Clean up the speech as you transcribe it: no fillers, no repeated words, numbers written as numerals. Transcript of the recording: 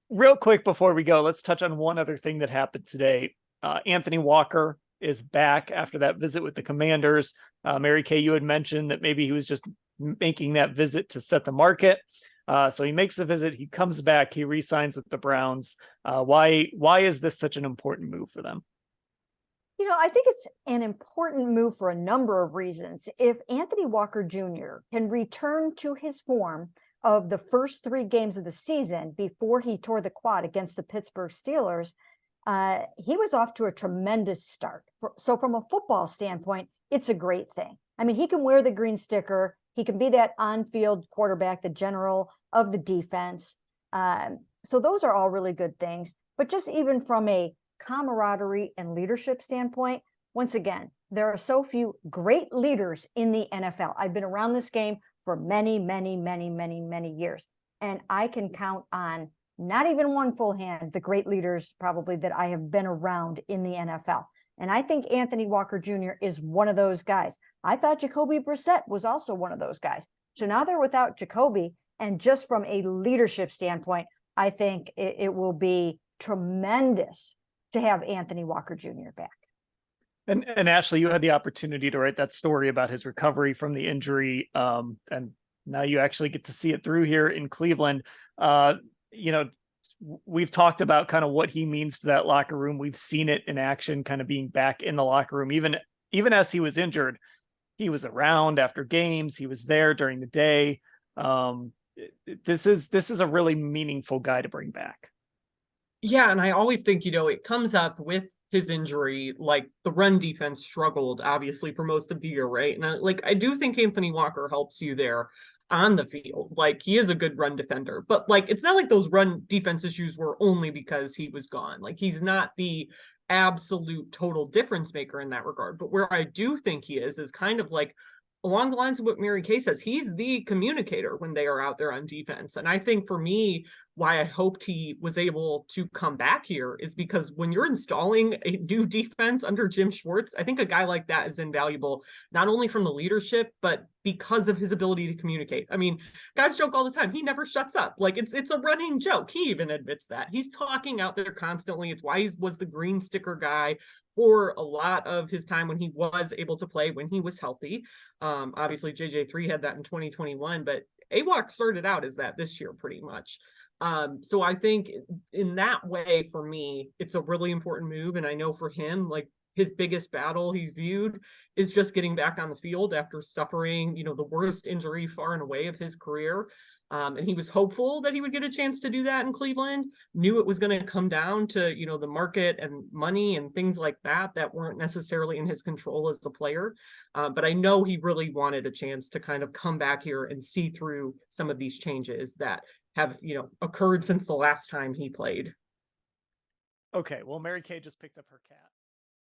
Real quick before we go, let's touch on one other thing that happened today. Anthony Walker is back after that visit with the Commanders. Mary Kay, you had mentioned that maybe he was just making that visit to set the market. So he makes the visit, he comes back, he re-signs with the Browns. Why is this such an important move for them? I think it's an important move for a number of reasons. If Anthony Walker Jr. can return to his form of the first 3 games of the season before he tore the quad against the Pittsburgh Steelers, he was off to a tremendous start. So from a football standpoint, it's a great thing. I mean, he can wear the green sticker. He can be that on-field quarterback, the general of the defense. So those are all really good things. But just even from a camaraderie and leadership standpoint, once again, there are so few great leaders in the NFL. I've been around this game for many, many, many, many, many years, and I can count on not even one full hand the great leaders probably that I have been around in the NFL. And I think Anthony Walker Jr. is one of those guys. I thought Jacoby Brissett was also one of those guys. So now they're without Jacoby, and just from a leadership standpoint, I think it will be tremendous to have Anthony Walker Jr. back. And Ashley, you had the opportunity to write that story about his recovery from the injury. And now you actually get to see it through here in Cleveland. We've talked about kind of what he means to that locker room. We've seen it in action, kind of being back in the locker room. Even as he was injured, he was around after games. He was there during the day. This is a really meaningful guy to bring back. Yeah, and I always think, it comes up with his injury, like the run defense struggled obviously for most of the year, right? And I do think Anthony Walker helps you there on the field. Like, he is a good run defender, but it's not like those run defense issues were only because he was gone. Like, he's not the absolute total difference maker in that regard. But where I do think he is kind of like along the lines of what Mary Kay says. He's the communicator when they are out there on defense. And I think for me, why I hoped he was able to come back here is because when you're installing a new defense under Jim Schwartz, I think a guy like that is invaluable, not only from the leadership, but because of his ability to communicate. I mean, guys joke all the time. He never shuts up. Like, it's a running joke. He even admits that. He's talking out there constantly. It's why he was the green sticker guy for a lot of his time when he was able to play, when he was healthy. Obviously, JJ3 had that in 2021, but AWOC started out as that this year pretty much. So I think in that way, for me, it's a really important move. And I know for him, like, his biggest battle he's viewed is just getting back on the field after suffering, the worst injury far and away of his career. And he was hopeful that he would get a chance to do that in Cleveland, knew it was going to come down to, the market and money and things like that weren't necessarily in his control as a player. But I know he really wanted a chance to kind of come back here and see through some of these changes that have, occurred since the last time he played. Okay, well, Mary Kay just picked up her cat.